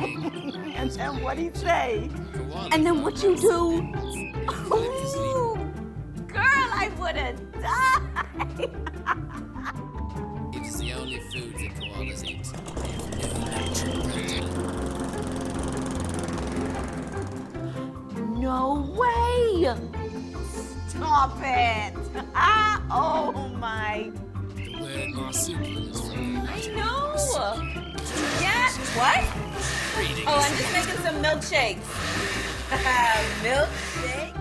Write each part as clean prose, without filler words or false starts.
And then what'd he say? Koalas And then are what you do? marsupials. Ooh, girl, I would have died. It is the only food that koalas eat. They have no natural protein. No way! Stop it! Oh my! The word marsupial is from the Latin No! marsupium. Yeah, what? Reading Oh, is I'm just making some milkshakes. Milkshake?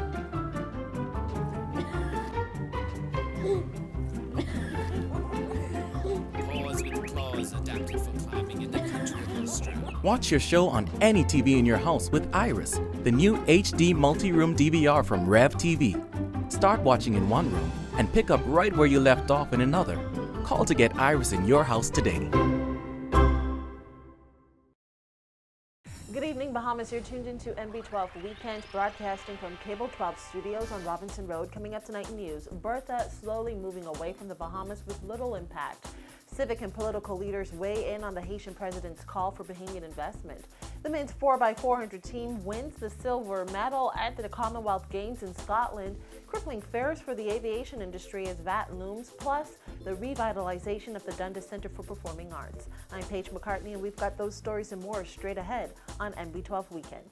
paws with claws adapted for climbing in the country of Australia. Watch your show on any TV in your house with Iris, the new HD multi-room DVR from Rev TV. Start watching in one room and pick up right where you left off in another. Call to get Iris in your house today. Good evening, Bahamas. You're tuned into MB12 Weekend, broadcasting from Cable 12 Studios on Robinson Road. Coming up tonight in news, Bertha slowly moving away from the Bahamas with little impact. Civic and political leaders weigh in on the Haitian president's call for Bahamian investment. The men's 4x400 team wins the silver medal at the Commonwealth Games in Scotland. Crippling fares for the aviation industry as VAT looms, plus the revitalization of the Dundas Center for Performing Arts. I'm Paige McCartney, and we've got those stories and more straight ahead on MB12 Weekend.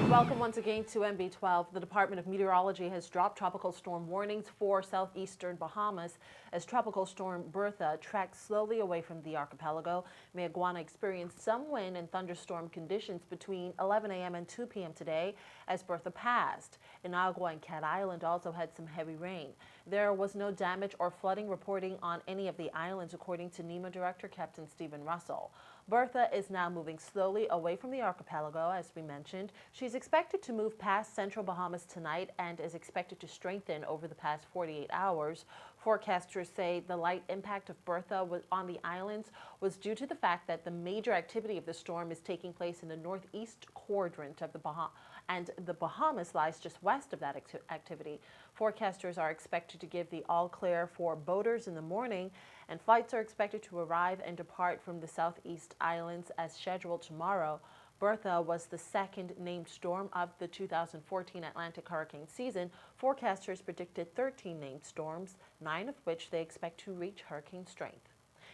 Welcome once again to MB12. The Department of Meteorology has dropped tropical storm warnings for southeastern Bahamas as Tropical Storm Bertha tracks slowly away from the archipelago. Mayaguana experienced some wind and thunderstorm conditions between 11 a.m. and 2 p.m. today as Bertha passed. Inagua and Cat Island also had some heavy rain. There was no damage or flooding reporting on any of the islands, according to NEMA Director Captain Stephen Russell. Bertha is now moving slowly away from the archipelago, as we mentioned. She's expected to move past central Bahamas tonight and is expected to strengthen over the past 48 hours. Forecasters say the light impact of Bertha on the islands was due to the fact that the major activity of the storm is taking place in the northeast quadrant of the Bahamas, and the Bahamas lies just west of that activity. Forecasters are expected to give the all clear for boaters in the morning, and flights are expected to arrive and depart from the southeast islands as scheduled tomorrow. Bertha was the second named storm of the 2014 Atlantic hurricane season. Forecasters predicted 13 named storms, 9 of which they expect to reach hurricane strength.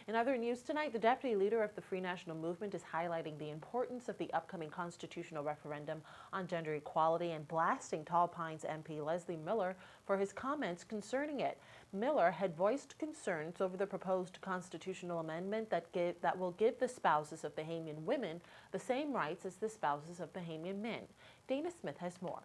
In other news tonight, the deputy leader of the Free National Movement is highlighting the importance of the upcoming constitutional referendum on gender equality and blasting Tall Pines MP Leslie Miller for his comments concerning it. Miller had voiced concerns over the proposed constitutional amendment that will give the spouses of Bahamian women the same rights as the spouses of Bahamian men. Dana Smith has more.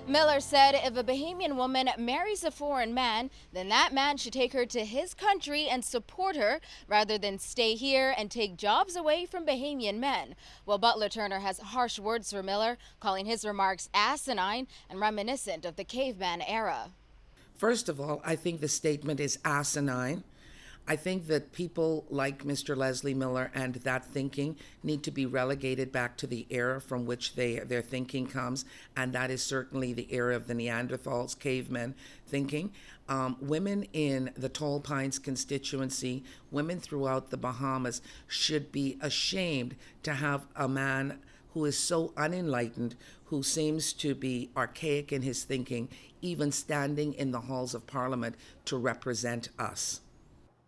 Miller said if a Bahamian woman marries a foreign man, then that man should take her to his country and support her rather than stay here and take jobs away from Bahamian men. Well, Butler Turner has harsh words for Miller, calling his remarks asinine and reminiscent of the caveman era. First of all, I think the statement is asinine. I think that people like Mr. Leslie Miller and that thinking need to be relegated back to the era from which their thinking comes, and that is certainly the era of the Neanderthals, cavemen thinking. Women in the Tall Pines constituency, women throughout the Bahamas should be ashamed to have a man who is so unenlightened, who seems to be archaic in his thinking, even standing in the halls of Parliament to represent us.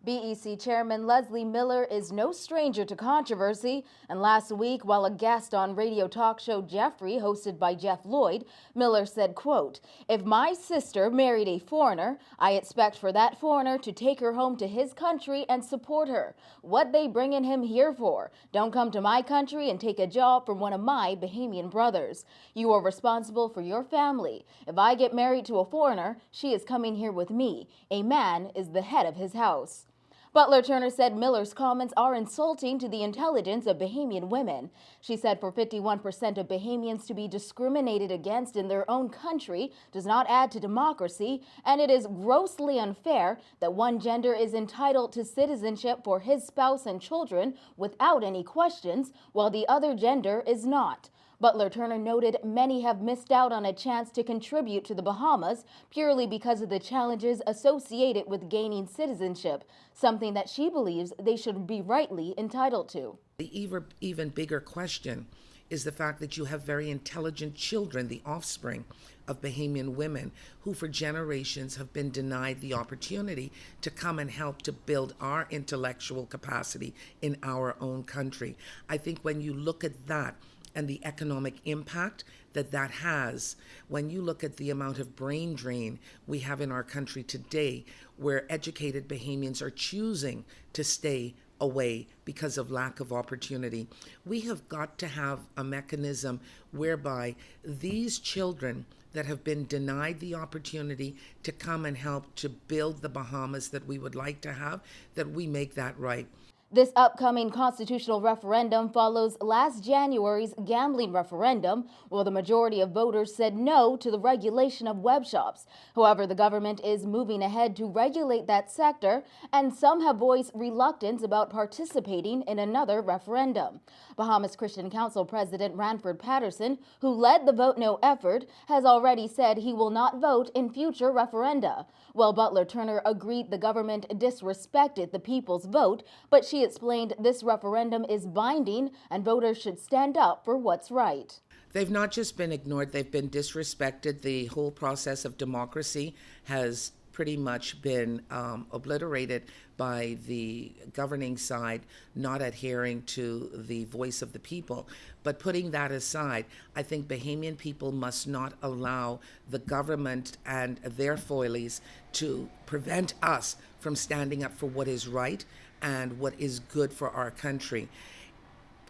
BEC Chairman Leslie Miller is no stranger to controversy, and last week, while a guest on radio talk show Jeffrey, hosted by Jeff Lloyd, Miller said, quote, "If my sister married a foreigner, I expect for that foreigner to take her home to his country and support her. What they bringing him here for? Don't come to my country and take a job from one of my Bahamian brothers. You are responsible for your family. If I get married to a foreigner, she is coming here with me. A man is the head of his house." Butler Turner said Miller's comments are insulting to the intelligence of Bahamian women. She said for 51% of Bahamians to be discriminated against in their own country does not add to democracy, and it is grossly unfair that one gender is entitled to citizenship for his spouse and children without any questions, while the other gender is not. Butler Turner noted many have missed out on a chance to contribute to the Bahamas purely because of the challenges associated with gaining citizenship, something that she believes they should be rightly entitled to. The even bigger question is the fact that you have very intelligent children, the offspring of Bahamian women, who for generations have been denied the opportunity to come and help to build our intellectual capacity in our own country. I think when you look at that, and the economic impact that that has, when you look at the amount of brain drain we have in our country today, where educated Bahamians are choosing to stay away because of lack of opportunity, we have got to have a mechanism whereby these children that have been denied the opportunity to come and help to build the Bahamas that we would like to have, that we make that right. This upcoming constitutional referendum follows last January's gambling referendum, where the majority of voters said no to the regulation of web shops. However, the government is moving ahead to regulate that sector, and some have voiced reluctance about participating in another referendum. Bahamas Christian Council President Ranford Patterson, who led the Vote No effort, has already said he will not vote in future referenda. While Butler Turner agreed the government disrespected the people's vote, but she explained this referendum is binding and voters should stand up for what's right. They've not just been ignored, they've been disrespected. The whole process of democracy has pretty much been obliterated by the governing side not adhering to the voice of the people. But putting that aside, I think Bahamian people must not allow the government and their foilies to prevent us from standing up for what is right and what is good for our country.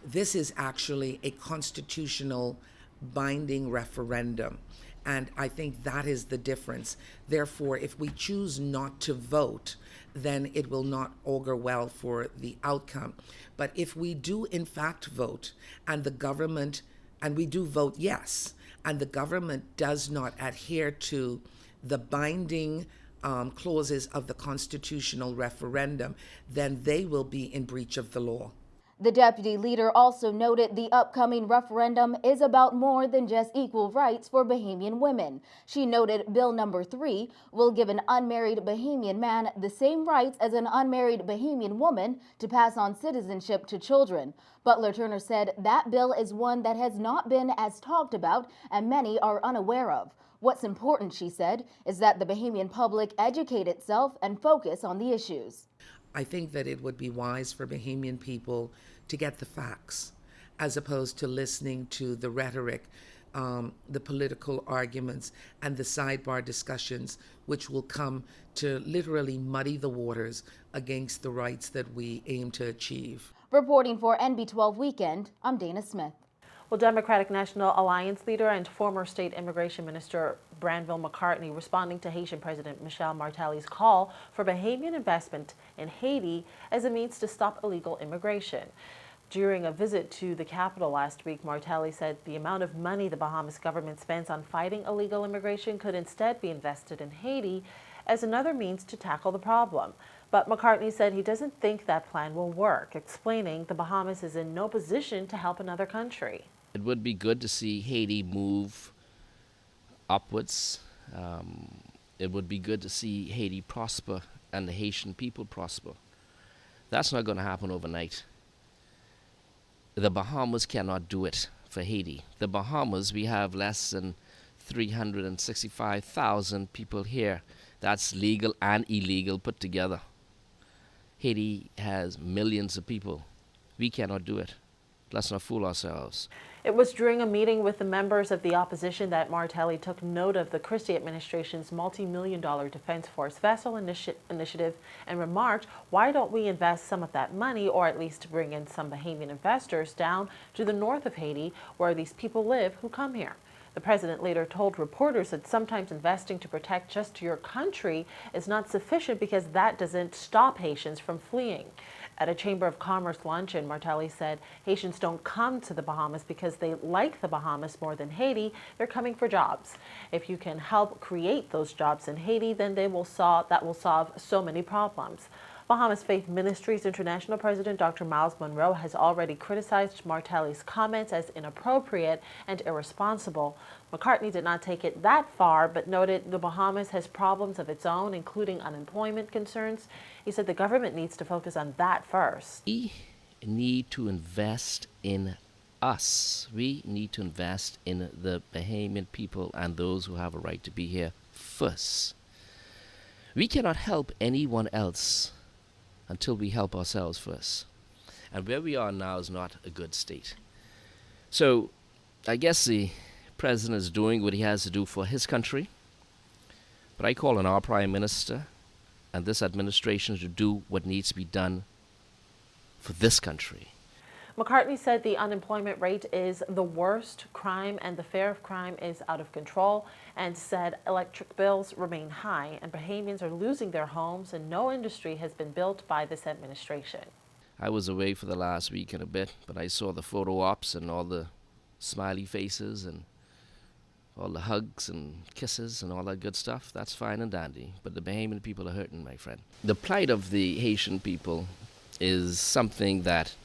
This is actually a constitutional binding referendum. And I think that is the difference. Therefore, if we choose not to vote, then it will not augur well for the outcome. But if we do in fact vote, and the government, and we do vote yes, and the government does not adhere to the binding clauses of the constitutional referendum, then they will be in breach of the law. The deputy leader also noted the upcoming referendum is about more than just equal rights for Bahamian women. She noted Bill number 3 will give an unmarried Bahamian man the same rights as an unmarried Bahamian woman to pass on citizenship to children. Butler Turner said that bill is one that has not been as talked about and many are unaware of. What's important, she said, is that the Bahamian public educate itself and focus on the issues. I think that it would be wise for Bahamian people to get the facts as opposed to listening to the rhetoric, the political arguments, and the sidebar discussions, which will come to literally muddy the waters against the rights that we aim to achieve. Reporting for NB12 Weekend, I'm Dana Smith. Well, Democratic National Alliance leader and former state immigration minister Branville McCartney responding to Haitian President Michel Martelly's call for Bahamian investment in Haiti as a means to stop illegal immigration. During a visit to the capital last week, Martelly said the amount of money the Bahamas government spends on fighting illegal immigration could instead be invested in Haiti as another means to tackle the problem. But McCartney said he doesn't think that plan will work, explaining the Bahamas is in no position to help another country. It would be good to see Haiti move upwards. It would be good to see Haiti prosper and the Haitian people prosper. That's not going to happen overnight. The Bahamas cannot do it for Haiti. The Bahamas, we have less than 365,000 people here. That's legal and illegal put together. Haiti has millions of people. We cannot do it. Let's not fool ourselves. It was during a meeting with the members of the opposition that Martelly took note of the Christie administration's multi-million-dollar Defense Force vessel initiative and remarked, why don't we invest some of that money, or at least bring in some Bahamian investors down to the north of Haiti where these people live who come here. The president later told reporters that sometimes investing to protect just your country is not sufficient because that doesn't stop Haitians from fleeing. At a Chamber of Commerce luncheon, Martelly said Haitians don't come to the Bahamas because they like the Bahamas more than Haiti. They're coming for jobs. If you can help create those jobs in Haiti, then that will solve so many problems. Bahamas Faith Ministries International President Dr. Miles Monroe has already criticized Martelly's comments as inappropriate and irresponsible. McCartney did not take it that far, but noted the Bahamas has problems of its own, including unemployment concerns. He said the government needs to focus on that first. We need to invest in us. We need to invest in the Bahamian people and those who have a right to be here first. We cannot help anyone else until we help ourselves first. And where we are now is not a good state. So I guess the president is doing what he has to do for his country. But I call on our prime minister and this administration to do what needs to be done for this country. McCartney said the unemployment rate is the worst crime and the fear of crime is out of control, and said electric bills remain high and Bahamians are losing their homes and no industry has been built by this administration. I was away for the last week and a bit, but I saw the photo ops and all the smiley faces and all the hugs and kisses and all that good stuff. That's fine and dandy, but the Bahamian people are hurting, my friend. The plight of the Haitian people is something that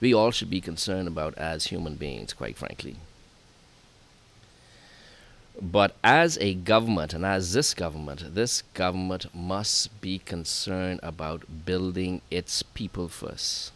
we all should be concerned about as human beings, quite frankly. But as a government, and as this government must be concerned about building its people first.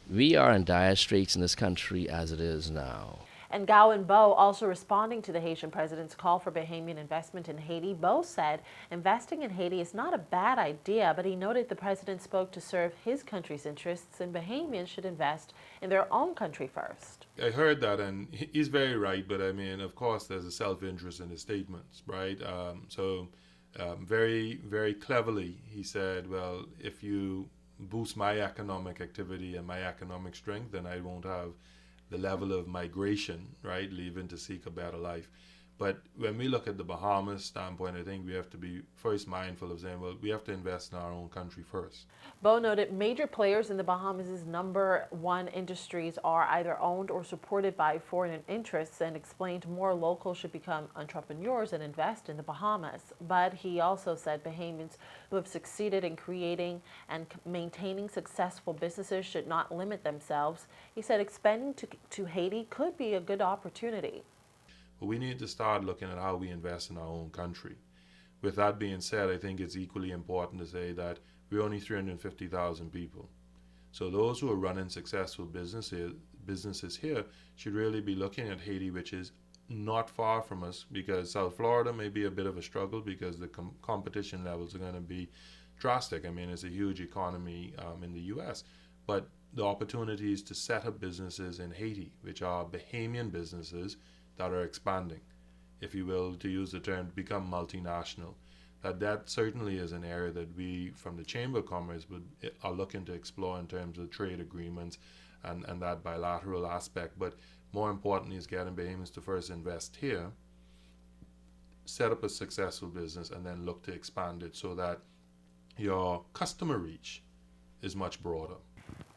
We are in dire straits in this country as it is now. And Gowan Bowe, also responding to the Haitian president's call for Bahamian investment in Haiti, Bowe said investing in Haiti is not a bad idea, but he noted the president spoke to serve his country's interests and Bahamians should invest in their own country first. I heard that, and he's very right, but I mean, of course, there's a self-interest in his statements, right? Very, very cleverly, he said, well, if you boost my economic activity and my economic strength, then I won't have the level of migration, right, leaving to seek a better life. But when we look at the Bahamas standpoint, I think we have to be first mindful of saying, well, we have to invest in our own country first. Bowe noted major players in the Bahamas' number one industries are either owned or supported by foreign interests and explained more locals should become entrepreneurs and invest in the Bahamas. But he also said Bahamians who have succeeded in creating and maintaining successful businesses should not limit themselves. He said expanding to Haiti could be a good opportunity. But we need to start looking at how we invest in our own country. With that being said, I think it's equally important to say that we're only 350,000 people. So those who are running successful businesses here should really be looking at Haiti, which is not far from us, because South Florida may be a bit of a struggle because the competition levels are going to be drastic. I mean, it's a huge economy in the U.S., but the opportunities to set up businesses in Haiti, which are Bahamian businesses, that are expanding, if you will, to use the term, become multinational. That certainly is an area that we, from the Chamber of Commerce, are looking to explore in terms of trade agreements and that bilateral aspect. But more importantly is getting Bahamians to first invest here, set up a successful business, and then look to expand it so that your customer reach is much broader.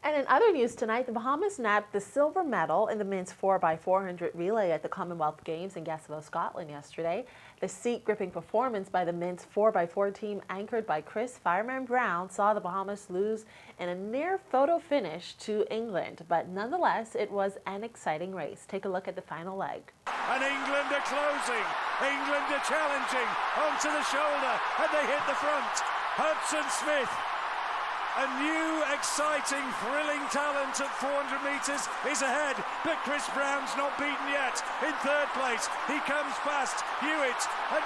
And in other news tonight, the Bahamas nabbed the silver medal in the men's 4x400 relay at the Commonwealth Games in Gasseville, Scotland yesterday. The seat-gripping performance by the men's 4x4 team, anchored by Chris "Fireman" Brown, saw the Bahamas lose in a near-photo finish to England. But nonetheless, it was an exciting race. Take a look at the final leg. And England are closing. England are challenging onto the shoulder, and they hit the front. Hudson Smith, a new, exciting, thrilling talent at 400 metres, is ahead, but Chris Brown's not beaten yet. In third place, he comes past Hewitt, and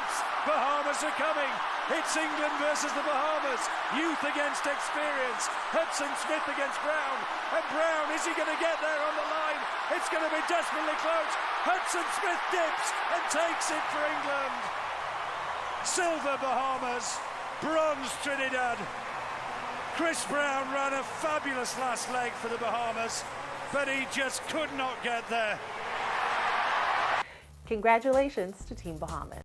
Bahamas are coming. It's England versus the Bahamas, youth against experience. Hudson Smith against Brown, and Brown, is he going to get there on the line? It's going to be desperately close. Hudson Smith dips and takes it for England. Silver Bahamas, bronze Trinidad. Chris Brown ran a fabulous last leg for the Bahamas, but he just could not get there. Congratulations to Team Bahamas.